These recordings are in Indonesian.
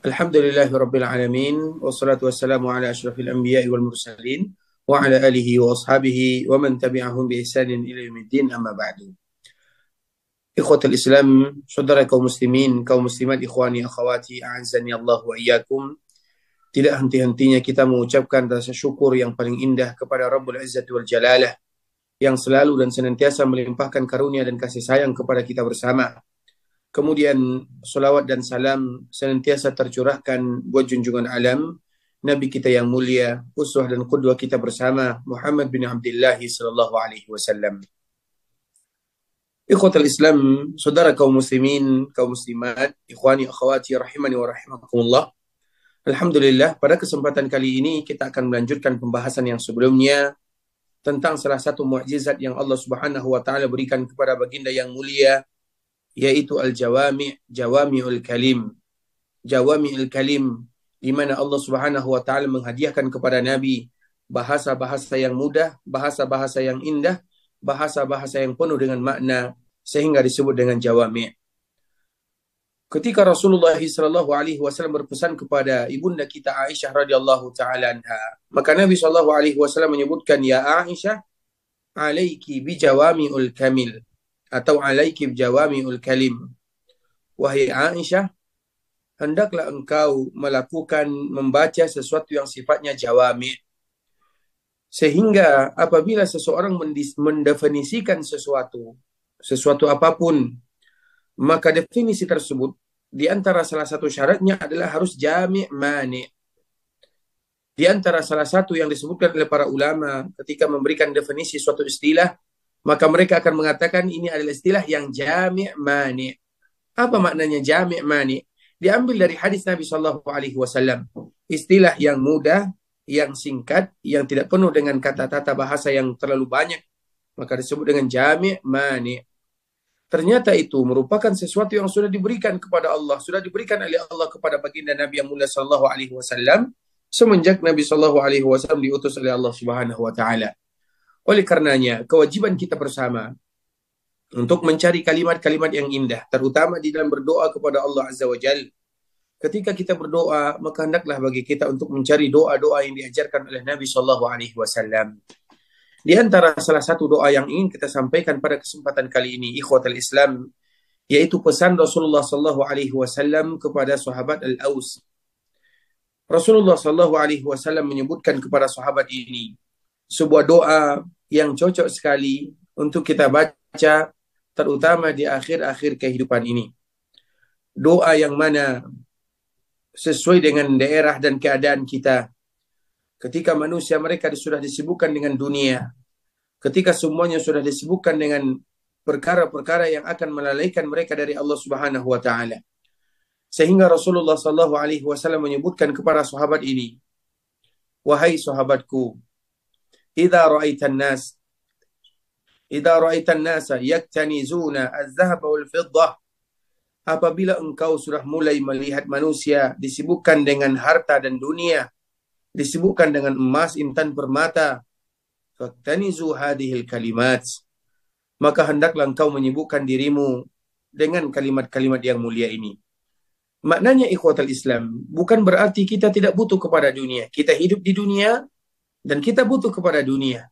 Alhamdulillahirabbil alamin wassalatu wassalamu ala asyrafil anbiya'i wal mursalin wa ala alihi wa ashabihi wa man tabi'ahum bi ihsanin ila yaumiddin amma ba'du. Ikhwatul Islam, saudara kaum muslimin, kaum muslimat, ikhwani akhwati, a'azzani Allah wa iyyakum. Tidak henti-hentinya kita mengucapkan rasa syukur yang paling indah kepada Rabbul Izzati wal Jalalah yang selalu dan senantiasa melimpahkan karunia dan kasih sayang kepada kita bersama. Kemudian salawat dan salam senantiasa tercurahkan buat junjungan alam Nabi kita yang mulia, uswah dan qudwah kita bersama, Muhammad bin Abdullah sallallahu alaihi wasallam. Ikhwatul Islam, saudara kaum muslimin, kaum muslimat, ikhwani akhwati rahimani wa rahimakumullah. Alhamdulillah, pada kesempatan kali ini kita akan melanjutkan pembahasan yang sebelumnya tentang salah satu mukjizat yang Allah Subhanahu wa taala berikan kepada baginda yang mulia, yaitu jawami'ul kalim. Jawami'ul kalim, di mana Allah Subhanahu wa taala menghadiahkan kepada Nabi bahasa-bahasa yang mudah, bahasa-bahasa yang indah, bahasa-bahasa yang penuh dengan makna, sehingga disebut dengan jawami'. Ketika Rasulullah sallallahu alaihi wasallam berpesan kepada ibunda kita Aisyah radhiyallahu taala anha, maka Nabi sallallahu alaihi wasallam menyebutkan, ya Aisyah, alaiki bijawami'ul kamil, atau alaiki bijawami'ul kalim. Wahai Aisyah, hendaklah engkau melakukan, membaca sesuatu yang sifatnya jawami'. Sehingga apabila seseorang mendefinisikan sesuatu apapun, maka definisi tersebut di antara salah satu syaratnya adalah harus jami' mani'. Di antara salah satu yang disebutkan oleh para ulama ketika memberikan definisi suatu istilah, maka mereka akan mengatakan ini adalah istilah yang jami' mani'. Apa maknanya jami' mani'? Diambil dari hadis Nabi sallallahu alaihi wasallam. Istilah yang mudah, yang singkat, yang tidak penuh dengan kata-kata bahasa yang terlalu banyak, maka disebut dengan jami' mani'. Ternyata itu merupakan sesuatu yang sudah diberikan kepada Allah, sudah diberikan oleh Allah kepada baginda Nabi yang mulia sallallahu alaihi wasallam semenjak Nabi sallallahu alaihi wasallam diutus oleh Allah Subhanahu wa taala. Oleh karenanya, kewajiban kita bersama untuk mencari kalimat-kalimat yang indah, terutama di dalam berdoa kepada Allah Azza wa Jalla. Ketika kita berdoa, maka hendaklah bagi kita untuk mencari doa-doa yang diajarkan oleh Nabi sallallahu alaihi wasallam. Di antara salah satu doa yang ingin kita sampaikan pada kesempatan kali ini, ikhwatul Islam, yaitu pesan Rasulullah sallallahu alaihi wasallam kepada sahabat Al-Aus. Rasulullah sallallahu alaihi wasallam menyebutkan kepada sahabat ini sebuah doa yang cocok sekali untuk kita baca, terutama di akhir-akhir kehidupan ini. Doa yang mana sesuai dengan daerah dan keadaan kita. Ketika manusia mereka sudah disibukkan dengan dunia, ketika semuanya sudah disibukkan dengan perkara-perkara yang akan melalaikan mereka dari Allah Subhanahu wa taala. Sehingga Rasulullah sallallahu alaihi wasallam menyebutkan kepada sahabat ini, wahai sahabatku, idza ra'aitan nasa yaktanizuna az-zahaba wal fiddah, apabila engkau sudah mulai melihat manusia disibukkan dengan harta dan dunia, disibukkan dengan emas, intan, permata, faktanizu hadhil kalimat, maka hendaklah engkau menyibukkan dirimu dengan kalimat-kalimat yang mulia ini. Maknanya ikhwatul Islam, bukan berarti kita tidak butuh kepada dunia. Kita hidup di dunia dan kita butuh kepada dunia.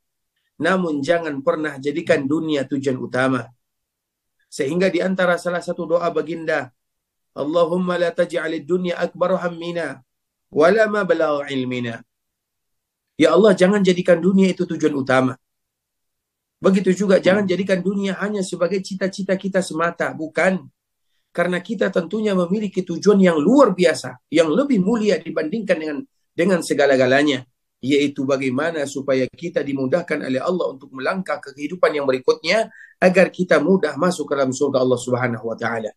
Namun jangan pernah jadikan dunia tujuan utama. Sehingga di antara salah satu doa baginda, Allahumma la taj'alid dunya akbar hammina wala ma balagha ilmina. Ya Allah, jangan jadikan dunia itu tujuan utama. Begitu juga jangan jadikan dunia hanya sebagai cita-cita kita semata, bukan. Karena kita tentunya memiliki tujuan yang luar biasa, yang lebih mulia dibandingkan dengan segala-galanya, yaitu bagaimana supaya kita dimudahkan oleh Allah untuk melangkah ke kehidupan yang berikutnya agar kita mudah masuk ke dalam surga Allah Subhanahu wa taala.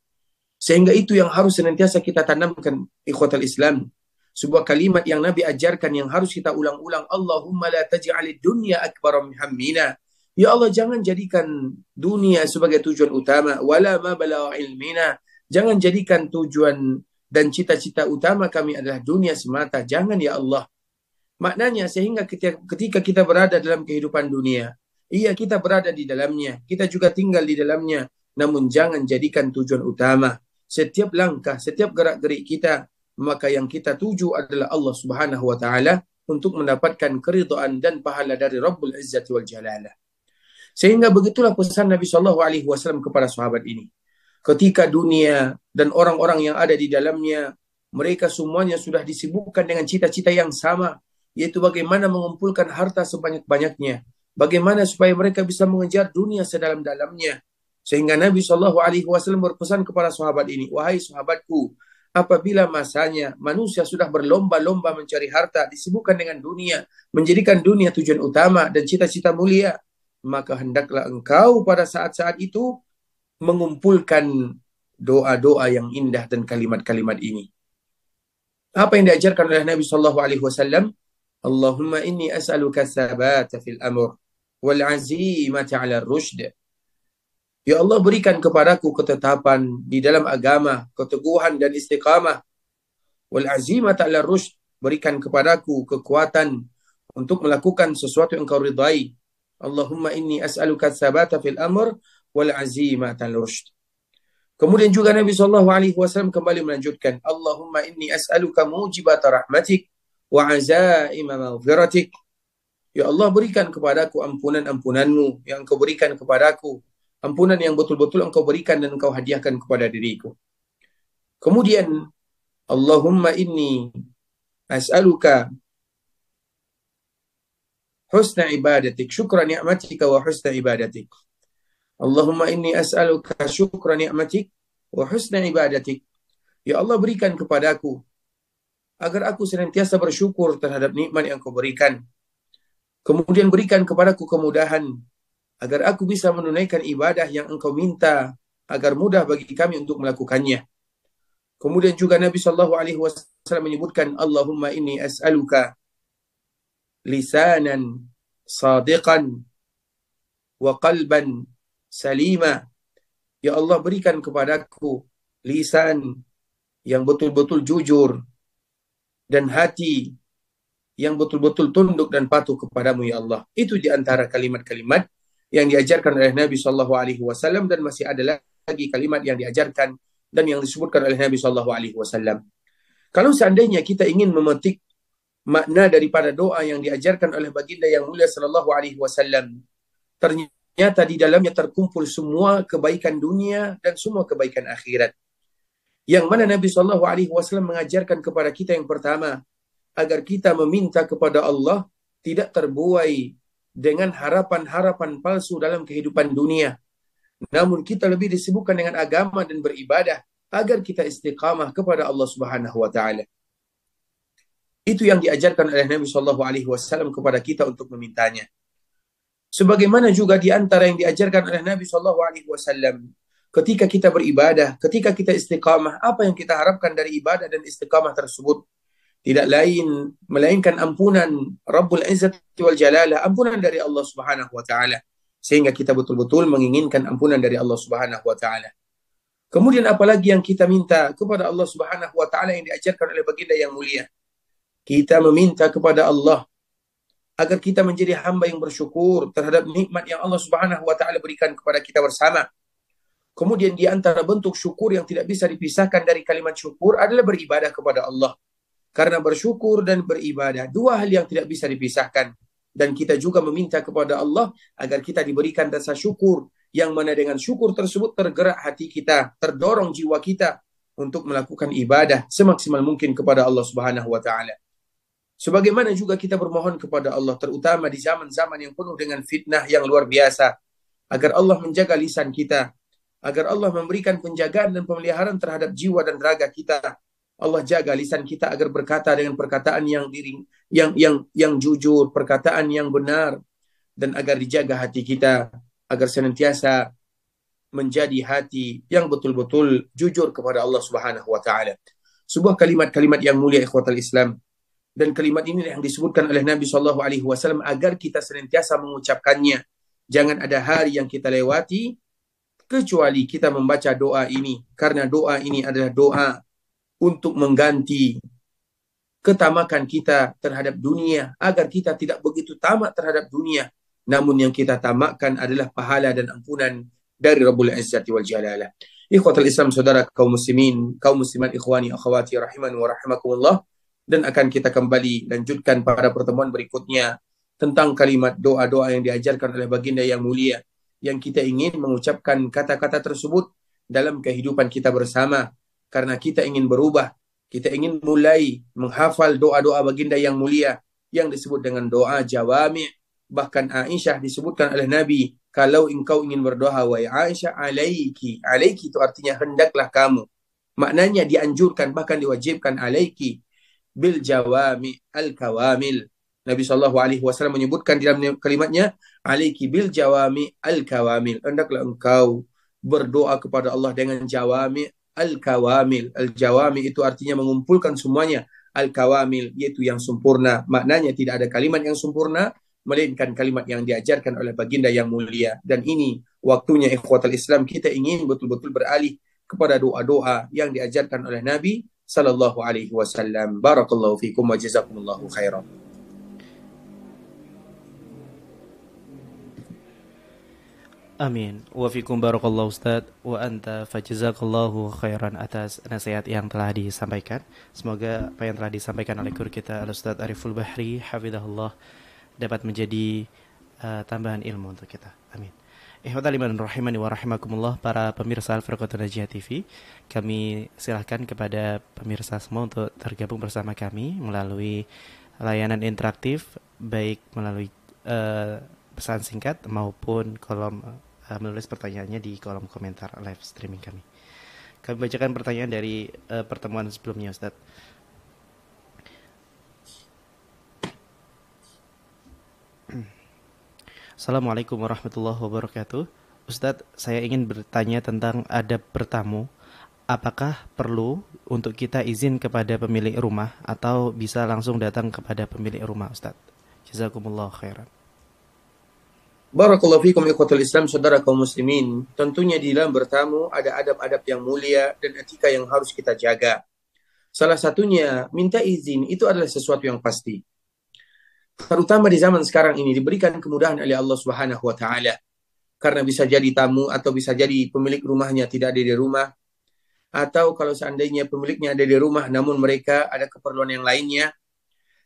Sehingga itu yang harus senantiasa kita tanamkan, ikhwatul Islam. Sebuah kalimat yang Nabi ajarkan yang harus kita ulang-ulang, Allahumma la taj'alid dunya akbar min hammina. Ya Allah, jangan jadikan dunia sebagai tujuan utama, wala ma balagha ilmina. Jangan jadikan tujuan dan cita-cita utama kami adalah dunia semata. Jangan ya Allah. Maknanya sehingga ketika kita berada dalam kehidupan dunia, iya kita berada di dalamnya, kita juga tinggal di dalamnya, namun jangan jadikan tujuan utama. Setiap langkah, setiap gerak-gerik kita maka yang kita tuju adalah Allah Subhanahu wa taala untuk mendapatkan keridhaan dan pahala dari Rabbul Izzati wal Jalalah. Sehingga begitulah pesan Nabi Shallallahu alaihi wasallam kepada sahabat ini. Ketika dunia dan orang-orang yang ada di dalamnya, mereka semuanya sudah disibukkan dengan cita-cita yang sama, yaitu bagaimana mengumpulkan harta sebanyak-banyaknya, bagaimana supaya mereka bisa mengejar dunia sedalam-dalamnya. Sehingga Nabi Shallallahu alaihi wasallam berpesan kepada sahabat ini, wahai sahabatku, apabila masanya manusia sudah berlomba-lomba mencari harta, disibukkan dengan dunia, menjadikan dunia tujuan utama dan cita-cita mulia, maka hendaklah engkau pada saat-saat itu mengumpulkan doa-doa yang indah dan kalimat-kalimat ini. Apa yang diajarkan oleh Nabi Shallallahu alaihi wasallam? Allahumma inni as'aluka tsabata fil amr wal azimata 'ala ar-rusyd. Ya Allah, berikan kepadaku ketetapan di dalam agama, keteguhan dan istiqamah. Wal azimata 'ala ar-rusyd, berikan kepadaku kekuatan untuk melakukan sesuatu yang Engkau ridai. Allahumma inni as'aluka tsabata fil amr wal azimata 'ala ar-rusyd. Kemudian juga Nabi Shallallahu alaihi wasallam kembali melanjutkan, Allahumma inni as'aluka mujibata rahmatik wa azaima maghfiratik. Ya Allah, berikan kepadaku ampunan-ampunanmu yang Engkau berikan kepadaku, ampunan yang betul-betul Engkau berikan dan Engkau hadiahkan kepada diriku. Kemudian Allahumma inni as'aluka husna ibadatik, syukra ni'matika wa husna ibadatik. Allahumma inni as'aluka syukra ni'matik wa husna ibadatik. Ya Allah, berikan kepadaku agar aku senantiasa bersyukur terhadap nikmat yang Kau berikan. Kemudian berikan kepadaku kemudahan agar aku bisa menunaikan ibadah yang Engkau minta, agar mudah bagi kami untuk melakukannya. Kemudian juga Nabi Shallallahu alaihi wasallam menyebutkan, Allahumma inni as'aluka lisanan sadiqan wa qalban salima. Ya Allah, berikan kepadaku lisan yang betul-betul jujur dan hati yang betul-betul tunduk dan patuh kepadamu, ya Allah. Itu di antara kalimat-kalimat yang diajarkan oleh Nabi Shallallahu alaihi wasallam, dan masih ada lagi kalimat yang diajarkan dan yang disebutkan oleh Nabi Shallallahu alaihi wasallam. Kalau seandainya kita ingin memetik makna daripada doa yang diajarkan oleh baginda yang mulia Shallallahu alaihi wasallam, ternyata di dalamnya terkumpul semua kebaikan dunia dan semua kebaikan akhirat. Yang mana Nabi Shallallahu alaihi wasallam mengajarkan kepada kita yang pertama, agar kita meminta kepada Allah tidak terbuai dengan harapan-harapan palsu dalam kehidupan dunia. Namun kita lebih disibukkan dengan agama dan beribadah agar kita istiqamah kepada Allah Subhanahu wa taala. Itu yang diajarkan oleh Nabi Shallallahu alaihi wasallam kepada kita untuk memintanya. Sebagaimana juga di antara yang diajarkan oleh Nabi Shallallahu alaihi wasallam, ketika kita beribadah, ketika kita istiqamah, apa yang kita harapkan dari ibadah dan istiqamah tersebut? Tidak lain melainkan ampunan Rabbul Izzati wal Jalalah, ampunan dari Allah Subhanahu wa taala. Sehingga kita betul-betul menginginkan ampunan dari Allah Subhanahu wa taala. Kemudian apalagi yang kita minta kepada Allah Subhanahu wa taala yang diajarkan oleh baginda yang mulia? Kita meminta kepada Allah agar kita menjadi hamba yang bersyukur terhadap nikmat yang Allah Subhanahu wa taala berikan kepada kita bersama. Kemudian di antara bentuk syukur yang tidak bisa dipisahkan dari kalimat syukur adalah beribadah kepada Allah. Karena bersyukur dan beribadah, dua hal yang tidak bisa dipisahkan. Dan kita juga meminta kepada Allah agar kita diberikan rasa syukur, yang mana dengan syukur tersebut tergerak hati kita, terdorong jiwa kita untuk melakukan ibadah semaksimal mungkin kepada Allah Subhanahu wa taala. Sebagaimana juga kita bermohon kepada Allah, terutama di zaman-zaman yang penuh dengan fitnah yang luar biasa, agar Allah menjaga lisan kita, agar Allah memberikan penjagaan dan pemeliharaan terhadap jiwa dan raga kita. Allah jaga lisan kita agar berkata dengan perkataan yang jujur, perkataan yang benar, dan agar dijaga hati kita agar senantiasa menjadi hati yang betul-betul jujur kepada Allah Subhanahu wa taala. Sebuah kalimat-kalimat yang mulia, ikhwatal Islam. Dan kalimat ini yang disebutkan oleh Nabi Shallallahu alaihi wasallam agar kita senantiasa mengucapkannya. Jangan ada hari yang kita lewati kecuali kita membaca doa ini, karena doa ini adalah doa untuk mengganti ketamakan kita terhadap dunia, agar kita tidak begitu tamak terhadap dunia, namun yang kita tamakkan adalah pahala dan ampunan dari Rabbul Izzati wal Jalalah. Ikhwatul Islam, saudara kaum muslimin, kaum muslimat, ikhwani, akhwati, rahiman wa rahimakumullah. Dan akan kita kembali lanjutkan pada pertemuan berikutnya tentang kalimat doa-doa yang diajarkan oleh baginda yang mulia, yang kita ingin mengucapkan kata-kata tersebut dalam kehidupan kita bersama, karena kita ingin berubah, kita ingin mulai menghafal doa-doa baginda yang mulia yang disebut dengan doa jawami. Bahkan Aisyah disebutkan oleh Nabi, kalau engkau ingin berdoa, wahai Aisyah, alaiki. Alaiki itu artinya hendaklah kamu. Maknanya dianjurkan, bahkan diwajibkan, alaiki bil jawami al kawamil. Nabi Shallallahu Alaihi Wasallam menyebutkan di dalam kalimatnya, alaiki bil jawami al kawamil. Hendaklah engkau berdoa kepada Allah dengan jawami al kawamil. Al jawami itu artinya mengumpulkan semuanya. Al kawamil yaitu yang sempurna. Maknanya tidak ada kalimat yang sempurna melainkan kalimat yang diajarkan oleh baginda yang mulia. Dan ini waktunya ikhwatal Islam, kita ingin betul-betul beralih kepada doa-doa yang diajarkan oleh Nabi sallallahu alaihi wasallam. Barakallahu fikum wa jazakumullahu khairan. Amin. Wa fikum barakallahu Ustaz wa anta fajazakallahu khairan atas nasihat yang telah disampaikan. Semoga apa yang telah disampaikan oleh guru kita Al-Ustaz Ariful Bahri hafizahullah dapat menjadi tambahan ilmu untuk kita. Amin. Ikhwatal iman rahimani wa rahimakumullah, para pemirsa Al-Furqatul Najiyah TV, kami silahkan kepada pemirsa semua untuk tergabung bersama kami melalui layanan interaktif, baik melalui pesan singkat maupun kolom menulis pertanyaannya di kolom komentar live streaming kami. Kami bacakan pertanyaan dari pertemuan sebelumnya, Ustaz. Assalamualaikum warahmatullahi wabarakatuh. Ustadz, saya ingin bertanya tentang adab bertamu. Apakah perlu untuk kita izin kepada pemilik rumah atau bisa langsung datang kepada pemilik rumah, Ustadz? Jazakumullah khairan. Barakallahu fikum ikhwatul Islam, saudara kaum muslimin. Tentunya di dalam bertamu ada adab-adab yang mulia dan etika yang harus kita jaga. Salah satunya minta izin, itu adalah sesuatu yang pasti. Terutama di zaman sekarang ini diberikan kemudahan oleh Allah Subhanahu wa taala. Karena bisa jadi tamu atau bisa jadi pemilik rumahnya tidak ada di rumah, atau kalau seandainya pemiliknya ada di rumah namun mereka ada keperluan yang lainnya,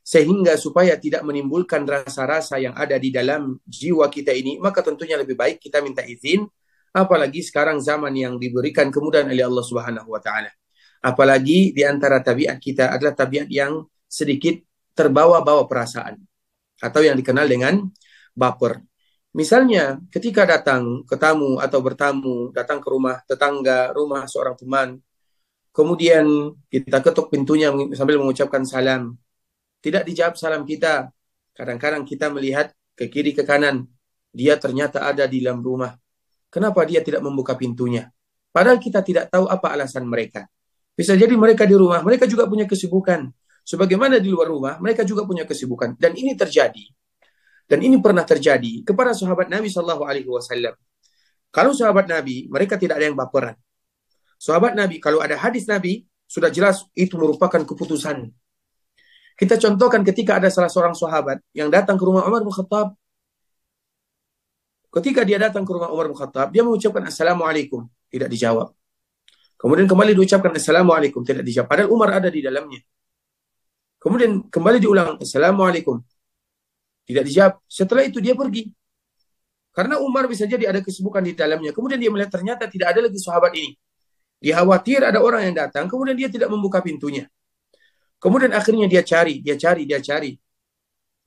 sehingga supaya tidak menimbulkan rasa-rasa yang ada di dalam jiwa kita ini, maka tentunya lebih baik kita minta izin, apalagi sekarang zaman yang diberikan kemudahan oleh Allah Subhanahu wa taala. Apalagi di antara tabiat kita adalah tabiat yang sedikit terbawa-bawa perasaan, atau yang dikenal dengan baper. Misalnya ketika datang ke tamu atau bertamu, datang ke rumah tetangga, rumah seorang teman, kemudian kita ketuk pintunya sambil mengucapkan salam, tidak dijawab salam kita. Kadang-kadang kita melihat ke kiri ke kanan, dia ternyata ada di dalam rumah. Kenapa dia tidak membuka pintunya? Padahal kita tidak tahu apa alasan mereka. Bisa jadi mereka di rumah, mereka juga punya kesibukan. Sebagaimana di luar rumah, mereka juga punya kesibukan. Dan ini terjadi. Dan ini pernah terjadi kepada sahabat Nabi Shallallahu Alaihi Wasallam. Kalau sahabat Nabi, mereka tidak ada yang baperan. Sahabat Nabi, kalau ada hadis Nabi, sudah jelas itu merupakan keputusan. Kita contohkan ketika ada salah seorang sahabat yang datang ke rumah Umar bin Khattab. Ketika dia datang ke rumah Umar bin Khattab, dia mengucapkan Assalamualaikum. Tidak dijawab. Kemudian kembali diucapkan Assalamualaikum. Tidak dijawab. Padahal Umar ada di dalamnya. Kemudian kembali diulang Assalamualaikum. Tidak dijawab. Setelah itu dia pergi. Karena Umar bisa jadi ada kesibukan di dalamnya. Kemudian dia melihat ternyata tidak ada lagi sahabat ini. Dia khawatir ada orang yang datang. Kemudian dia tidak membuka pintunya. Kemudian akhirnya dia cari.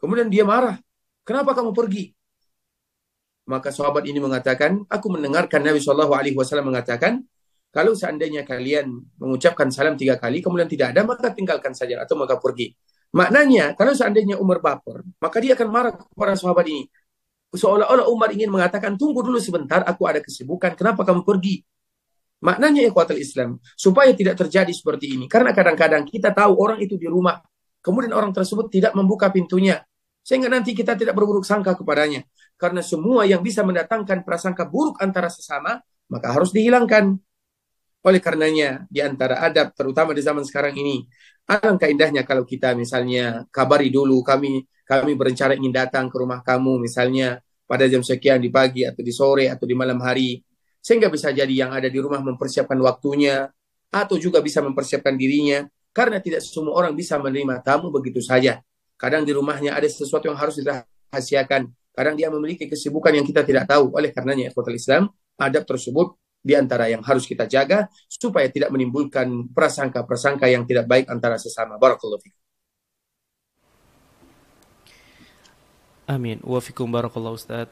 Kemudian dia marah. Kenapa kamu pergi? Maka sahabat ini mengatakan, aku mendengarkan Nabi SAW mengatakan, kalau seandainya kalian mengucapkan salam 3 kali, kemudian tidak ada, maka tinggalkan saja atau maka pergi. Maknanya, kalau seandainya Umar baper, maka dia akan marah kepada sahabat ini. Seolah-olah Umar ingin mengatakan, tunggu dulu sebentar, aku ada kesibukan, kenapa kamu pergi? Maknanya ikhwatul Islam, supaya tidak terjadi seperti ini. Karena kadang-kadang kita tahu orang itu di rumah, kemudian orang tersebut tidak membuka pintunya, sehingga nanti kita tidak berburuk sangka kepadanya. Karena semua yang bisa mendatangkan prasangka buruk antara sesama, maka harus dihilangkan. Oleh karenanya, di antara adab, terutama di zaman sekarang ini, alangkah indahnya kalau kita misalnya kabari dulu, kami berencana ingin datang ke rumah kamu, misalnya pada jam sekian di pagi, atau di sore, atau di malam hari. Sehingga bisa jadi yang ada di rumah mempersiapkan waktunya, atau juga bisa mempersiapkan dirinya, karena tidak semua orang bisa menerima tamu begitu saja. Kadang di rumahnya ada sesuatu yang harus dirahasiakan. Kadang dia memiliki kesibukan yang kita tidak tahu. Oleh karenanya, ikhwatul Islam, adab tersebut di antara yang harus kita jaga supaya tidak menimbulkan prasangka-prasangka yang tidak baik antara sesama. Barakallahu fikum. Amin. Wa fikum barakallahu Ustaz.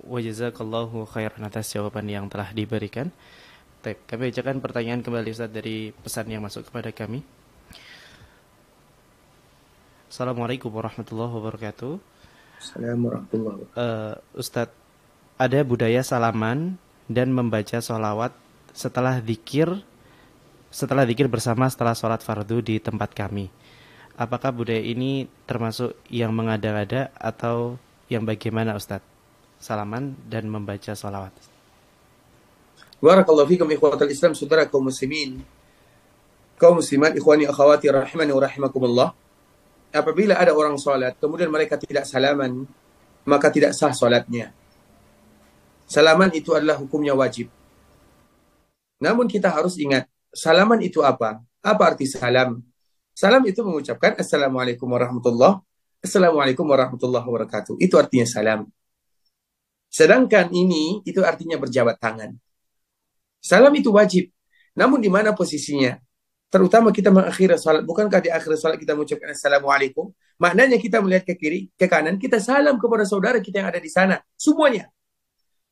Wa jazakallahu khairan atas jawaban yang telah diberikan. Baik, kami bacakan pertanyaan kembali Ustaz dari pesan yang masuk kepada kami. Assalamualaikum warahmatullahi wabarakatuh. Assalamualaikum warahmatullahi wabarakatuh. Ustaz, ada budaya salaman dan membaca sholawat setelah zikir bersama setelah sholat fardu di tempat kami. Apakah budaya ini termasuk yang mengada-ada atau yang bagaimana Ustaz? Salaman dan membaca sholawat. Barakallahu fikum ikhwatul Islam, saudara kaum muslimin, kaum muslimat, ikhwani akhwati rahimani wa rahimakumullah. Apabila ada orang salat kemudian mereka tidak salaman, maka tidak sah salatnya. Salaman itu adalah hukumnya wajib. Namun kita harus ingat, salaman itu apa? Apa arti salam? Salam itu mengucapkan Assalamualaikum warahmatullahi wabarakatuh. Assalamualaikum warahmatullahi wabarakatuh. Itu artinya salam. Sedangkan ini itu artinya berjabat tangan. Salam itu wajib. Namun di mana posisinya? Terutama kita mengakhiri salat. Bukankah di akhir salat kita mengucapkan Assalamualaikum? Maknanya kita melihat ke kiri, ke kanan, kita salam kepada saudara kita yang ada di sana. Semuanya.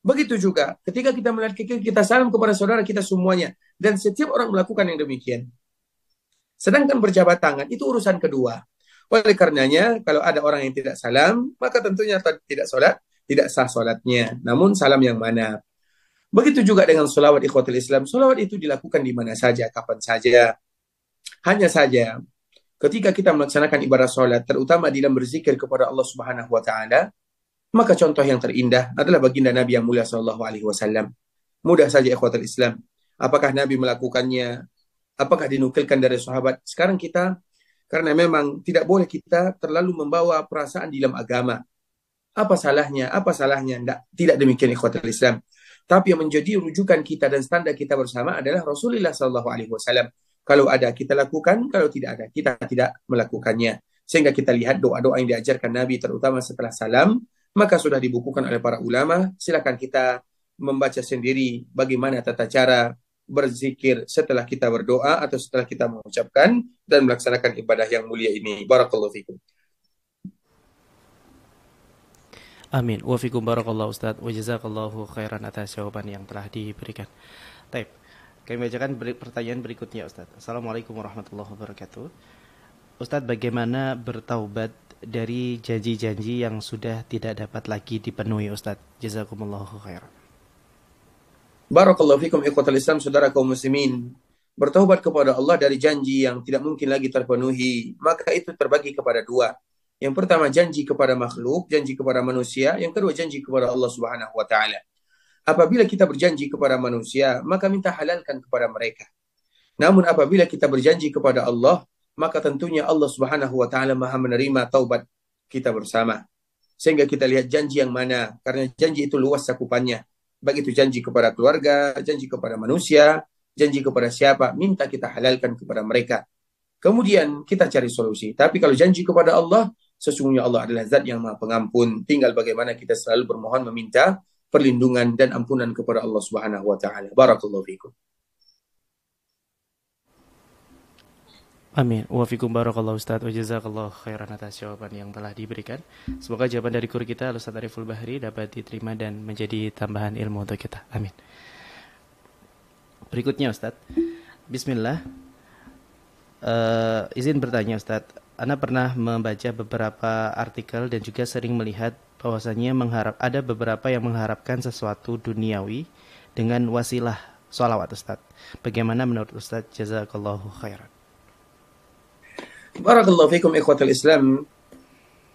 Begitu juga ketika kita melihat ke kiri, kita salam kepada saudara kita semuanya. Dan setiap orang melakukan yang demikian. Sedangkan berjabat tangan itu urusan kedua. Oleh karenanya, kalau ada orang yang tidak salam, maka tentunya tidak salat, tidak sah salatnya. Namun salam yang mana? Begitu juga dengan sholawat ikhwatul Islam. Sholawat itu dilakukan di mana saja, kapan saja. Hanya saja, ketika kita melaksanakan ibadah sholat, terutama dalam berzikir kepada Allah Subhanahu wa Ta'ala, maka contoh yang terindah adalah baginda Nabi yang mulia Sallallahu Alaihi Wasallam. Mudah saja ikhwatul Islam. Apakah Nabi melakukannya? Apakah dinukilkan dari sahabat? Sekarang kita, karena memang tidak boleh kita terlalu membawa perasaan di dalam agama. Apa salahnya? Apa salahnya? Tidak demikian ikhwatul Islam. Tapi yang menjadi rujukan kita dan standar kita bersama adalah Rasulullah Sallallahu Alaihi Wasallam. Kalau ada kita lakukan, kalau tidak ada kita tidak melakukannya. Sehingga kita lihat doa-doa yang diajarkan Nabi terutama setelah salam, maka sudah dibukukan oleh para ulama. Silakan kita membaca sendiri bagaimana tata cara berzikir setelah kita berdoa atau setelah kita mengucapkan dan melaksanakan ibadah yang mulia ini. Barakallahu fikum. Amin. Wa fikum barakallahu Ustaz. Wa jazakallahu khairan atas jawaban yang telah diberikan. Baik. Kami bacakan pertanyaan berikutnya Ustaz. Assalamualaikum warahmatullahi wabarakatuh. Ustaz, bagaimana bertaubat dari janji-janji yang sudah tidak dapat lagi dipenuhi Ustaz? Jazakumullahu khairan. Barakallahu fikum ikhwatul Islam, saudara kaum muslimin. Bertaubat kepada Allah dari janji yang tidak mungkin lagi terpenuhi, maka itu terbagi kepada dua. Yang pertama janji kepada makhluk, janji kepada manusia. Yang kedua janji kepada Allah Subhanahu wa Ta'ala. Apabila kita berjanji kepada manusia, maka minta halalkan kepada mereka. Namun apabila kita berjanji kepada Allah, maka tentunya Allah Subhanahu wa Ta'ala Maha menerima taubat kita bersama. Sehingga kita lihat janji yang mana, karena janji itu luas cakupannya. Baik itu janji kepada keluarga, janji kepada manusia, janji kepada siapa, minta kita halalkan kepada mereka. Kemudian kita cari solusi. Tapi kalau janji kepada Allah, sesungguhnya Allah adalah zat yang Maha Pengampun. Tinggal bagaimana kita selalu bermohon meminta perlindungan dan ampunan kepada Allah Subhanahu wa Ta'ala. Barakallahu fikum. Amin. Wa fikum barakallahu Ustaz. Wa jazakallahu khairan atas jawaban yang telah diberikan. Semoga jawaban dari guru kita Ustaz Ariful Bahri dapat diterima dan menjadi tambahan ilmu untuk kita. Amin. Berikutnya Ustaz. Bismillah. Izin bertanya Ustaz. Ana pernah membaca beberapa artikel dan juga sering melihat bahwasanya ada beberapa yang mengharapkan sesuatu duniawi dengan wasilah sholawat Ustaz. Bagaimana menurut Ustaz? Jazakallahu khairan. Barakallahu fikum ikhwatul Islam.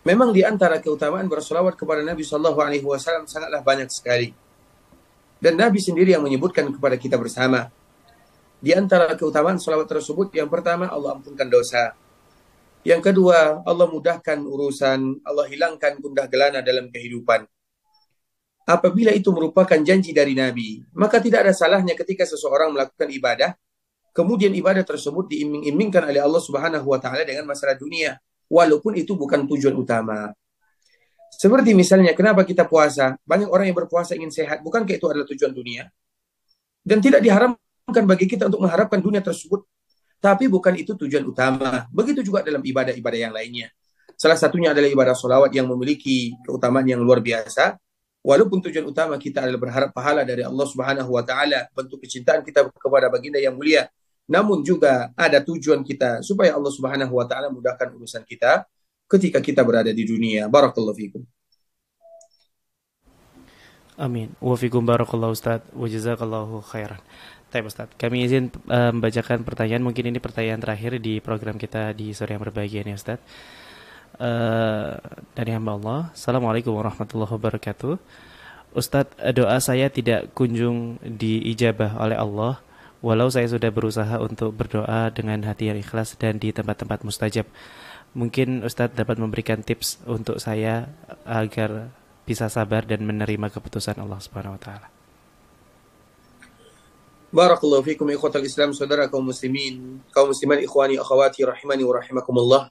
Memang di antara keutamaan bersolawat kepada Nabi Sallallahu Alaihi Wasallam sangatlah banyak sekali. Dan Nabi sendiri yang menyebutkan kepada kita bersama. Di antara keutamaan solawat tersebut, yang pertama Allah ampunkan dosa. Yang kedua, Allah mudahkan urusan, Allah hilangkan gundah gelana dalam kehidupan. apabila itu merupakan janji dari Nabi, maka tidak ada salahnya ketika seseorang melakukan ibadah, kemudian ibadah tersebut diiming-imingkan oleh Allah Subhanahu wa taala dengan masalah dunia, walaupun itu bukan tujuan utama. Seperti misalnya kenapa kita puasa? Banyak orang yang berpuasa ingin sehat, bukankah itu adalah tujuan dunia? Dan tidak diharamkan bagi kita untuk mengharapkan dunia tersebut, tapi bukan itu tujuan utama. Begitu juga dalam ibadah-ibadah yang lainnya. Salah satunya adalah ibadah sholawat yang memiliki keutamaan yang luar biasa. Walaupun tujuan utama kita adalah berharap pahala dari Allah Subhanahu wa taala, bentuk kecintaan kita kepada baginda yang mulia. Namun juga ada tujuan kita supaya Allah Subhanahu wa taala mudahkan urusan kita ketika kita berada di dunia. Barakallahu fikum. Amin. Wa fikum barakallahu Ustaz. Wa jazakallahu khairan. Baik Ustaz, kami izin membacakan pertanyaan. Mungkin ini pertanyaan terakhir di program kita di sore yang berbahagia ini Ustaz. Dari hamba Allah. Assalamualaikum warahmatullahi wabarakatuh. Ustadz, doa saya tidak kunjung diijabah oleh Allah, walau saya sudah berusaha untuk berdoa dengan hati yang ikhlas dan di tempat-tempat mustajab. Mungkin Ustadz dapat memberikan tips untuk saya agar bisa sabar dan menerima keputusan Allah Subhanahu wa taala. Barakallahu fikum ikhwatal Islam, saudara kaum muslimin, kaum muslimat, ikhwani akhwati rahimani wa rahimakumullah.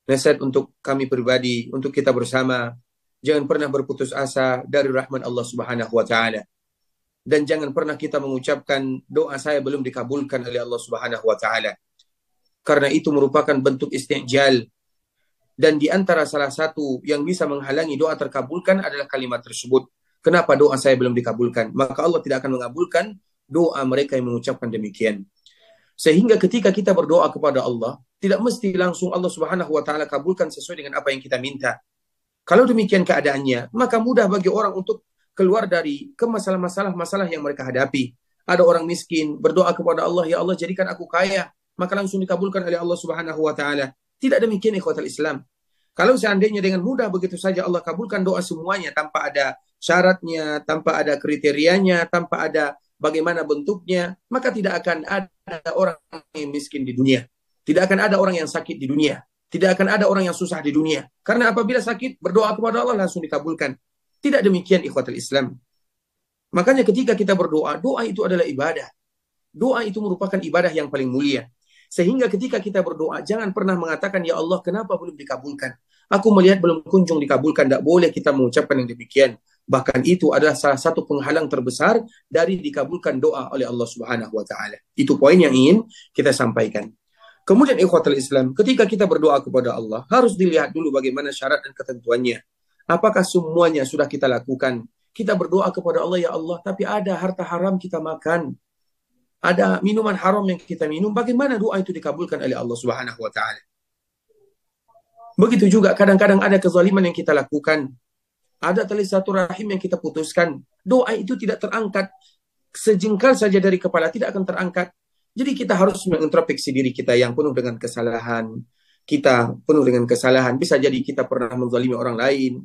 Nasihat untuk kami pribadi, untuk kita bersama, jangan pernah berputus asa dari rahmat Allah Subhanahu wa taala. Dan jangan pernah kita mengucapkan doa saya belum dikabulkan oleh Allah Subhanahu wa taala. Karena itu merupakan bentuk istijal. Dan di antara salah satu yang bisa menghalangi doa terkabulkan adalah kalimat tersebut. Kenapa doa saya belum dikabulkan? Maka Allah tidak akan mengabulkan doa mereka yang mengucapkan demikian. Sehingga ketika kita berdoa kepada Allah, tidak mesti langsung Allah Subhanahu wa taala kabulkan sesuai dengan apa yang kita minta. Kalau demikian keadaannya, maka mudah bagi orang untuk keluar dari masalah-masalah yang mereka hadapi. Ada orang miskin berdoa kepada Allah, ya Allah jadikan aku kaya, maka langsung dikabulkan oleh Allah Subhanahu wa taala. Tidak demikian ikhwatal Islam. Kalau seandainya dengan mudah begitu saja Allah kabulkan doa semuanya tanpa ada syaratnya, tanpa ada kriterianya, tanpa ada bagaimana bentuknya, maka tidak akan ada orang yang miskin di dunia. Tidak akan ada orang yang sakit di dunia. Tidak akan ada orang yang susah di dunia. Karena apabila sakit, berdoa kepada Allah langsung dikabulkan. Tidak demikian ikhwatul Islam. Makanya ketika kita berdoa, doa itu adalah ibadah. Doa itu merupakan ibadah yang paling mulia. Sehingga ketika kita berdoa, jangan pernah mengatakan, ya Allah kenapa belum dikabulkan? Aku melihat belum kunjung dikabulkan. Tidak boleh kita mengucapkan yang demikian. Bahkan itu adalah salah satu penghalang terbesar dari dikabulkan doa oleh Allah Subhanahu wa taala. Itu poin yang ingin kita sampaikan. Kemudian ikhwatul Islam, ketika kita berdoa kepada Allah, harus dilihat dulu bagaimana syarat dan ketentuannya. Apakah semuanya sudah kita lakukan? Kita berdoa kepada Allah, ya Allah, tapi ada harta haram kita makan. Ada minuman haram yang kita minum. Bagaimana doa itu dikabulkan oleh Allah Subhanahu wa taala? Begitu juga kadang-kadang ada kezaliman yang kita lakukan. Ada tali silaturahim yang kita putuskan. Doa itu tidak terangkat. Sejengkal saja dari kepala tidak akan terangkat. Jadi kita harus mengintrospeksi diri kita yang penuh dengan kesalahan. Kita penuh dengan kesalahan. Bisa jadi kita pernah menzalimi orang lain.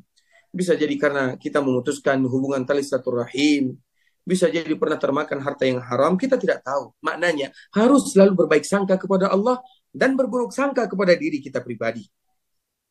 Bisa jadi karena kita memutuskan hubungan tali silaturahim. Bisa jadi pernah termakan harta yang haram. Kita tidak tahu. Maknanya harus selalu berbaik sangka kepada Allah dan berburuk sangka kepada diri kita pribadi.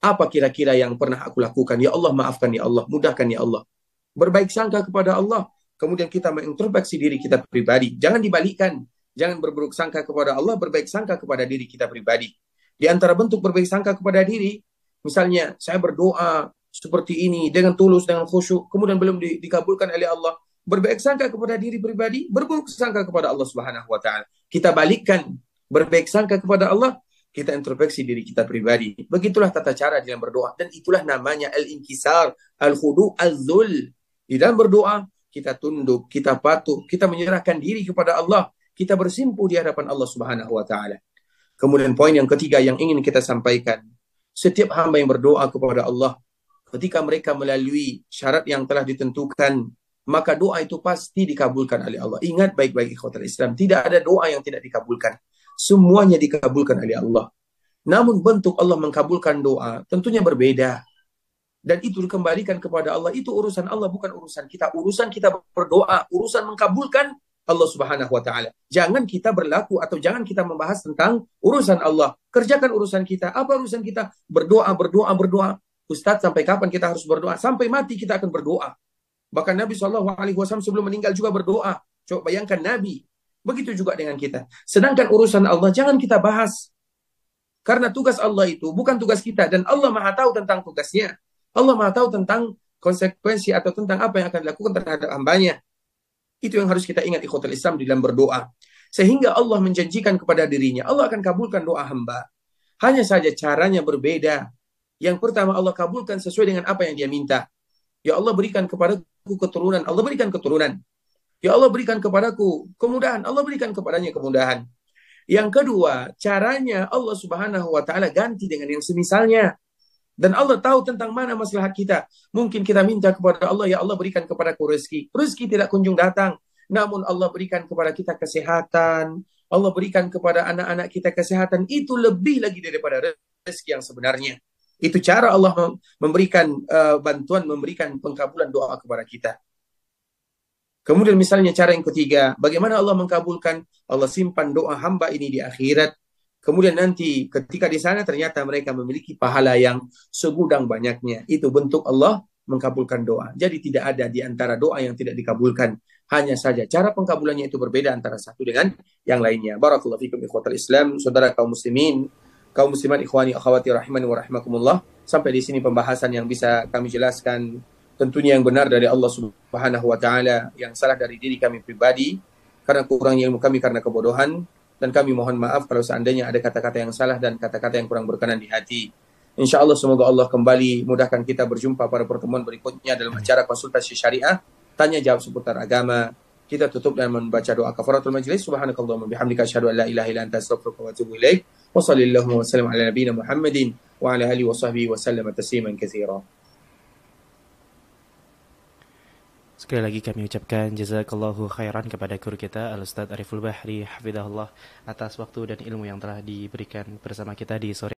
Apa kira-kira yang pernah aku lakukan? Ya Allah, maafkan ya Allah, mudahkan ya Allah. Berbaik sangka kepada Allah. Kemudian kita mengintrospeksi diri kita pribadi. Jangan dibalikkan. Jangan berburuk sangka kepada Allah, berbaik sangka kepada diri kita pribadi. Di antara bentuk berbaik sangka kepada diri, misalnya saya berdoa seperti ini dengan tulus, dengan khusyuk, kemudian belum dikabulkan oleh Allah. Berbaik sangka kepada diri pribadi, berburuk sangka kepada Allah Subhanahu wa taala. Kita balikkan, berbaik sangka kepada Allah, kita introspeksi diri kita pribadi. Begitulah tata cara dalam berdoa. Dan itulah namanya al-inkisar, al-khudu, al-zul. Di dalam berdoa, kita tunduk, kita patuh, kita menyerahkan diri kepada Allah. Kita bersimpuh di hadapan Allah Subhanahu wa taala. Kemudian poin yang ketiga yang ingin kita sampaikan. Setiap hamba yang berdoa kepada Allah, ketika mereka melalui syarat yang telah ditentukan, maka doa itu pasti dikabulkan oleh Allah. Ingat baik-baik ikhwatul Islam, tidak ada doa yang tidak dikabulkan. Semuanya dikabulkan oleh Allah. Namun bentuk Allah mengkabulkan doa tentunya berbeda. Dan itu dikembalikan kepada Allah. Itu urusan Allah, bukan urusan kita. Urusan kita berdoa, urusan mengkabulkan Allah Subhanahu wa taala. Jangan kita berlaku atau jangan kita membahas tentang urusan Allah. Kerjakan urusan kita. Apa urusan kita? Berdoa, berdoa, berdoa. Ustaz, sampai kapan kita harus berdoa? Sampai mati kita akan berdoa. Bahkan Nabi SAW sebelum meninggal juga berdoa. Coba bayangkan Nabi. Begitu juga dengan kita. Sedangkan urusan Allah jangan kita bahas. Karena tugas Allah itu bukan tugas kita. Dan Allah maha tahu tentang tugasnya. Allah maha tahu tentang konsekuensi atau tentang apa yang akan dilakukan terhadap hambanya. Itu yang harus kita ingat ikhwatul Islam di dalam berdoa. Sehingga Allah menjanjikan kepada dirinya, Allah akan kabulkan doa hamba. Hanya saja caranya berbeda. Yang pertama Allah kabulkan sesuai dengan apa yang dia minta. Ya Allah berikan kepadaku keturunan, Allah berikan keturunan. Ya Allah berikan kepadaku kemudahan, Allah berikan kepadanya kemudahan. Yang kedua, caranya Allah Subhanahu wa taala ganti dengan yang semisalnya. Dan Allah tahu tentang mana maslahat kita. Mungkin kita minta kepada Allah, ya Allah berikan kepadaku rezeki. Rezeki tidak kunjung datang. Namun Allah berikan kepada kita kesehatan. Allah berikan kepada anak-anak kita kesehatan. Itu lebih lagi daripada rezeki yang sebenarnya. Itu cara Allah memberikan bantuan, memberikan pengkabulan doa kepada kita. Kemudian misalnya cara yang ketiga, bagaimana Allah mengkabulkan? Allah simpan doa hamba ini di akhirat. Kemudian nanti ketika di sana ternyata mereka memiliki pahala yang segudang banyaknya. Itu bentuk Allah mengkabulkan doa. Jadi tidak ada di antara doa yang tidak dikabulkan. Hanya saja cara pengkabulannya itu berbeda antara satu dengan yang lainnya. Barakallahu fikum ikhwatal Islam, saudara kaum muslimin, kaum muslimat ikhwani akhwati rahimani wa rahimakumullah. Sampai di sini pembahasan yang bisa kami jelaskan. Tentunya yang benar dari Allah Subhanahu wa taala, yang salah dari diri kami pribadi karena kurangnya ilmu kami karena kebodohan. Dan kami mohon maaf kalau seandainya ada kata-kata yang salah dan kata-kata yang kurang berkenan di hati. Insya Allah semoga Allah kembali mudahkan kita berjumpa pada pertemuan berikutnya dalam acara konsultasi syariah, tanya jawab seputar agama. Kita tutup dengan membaca doa kafaratul majlis. Subhanakallahumma bihamdika asyhadu an la ilaha illa anta astaghfiruka wa atubu ilaik. Wa sallallahu wa sallam ala nabiyyina Muhammadin wa ala alihi wa sahbihi wa sallam tasliman katsira. Sekali lagi kami ucapkan jazakallahu khairan kepada guru kita Al-Ustadz Ariful Bahri hafizahullah atas waktu dan ilmu yang telah diberikan bersama kita di sore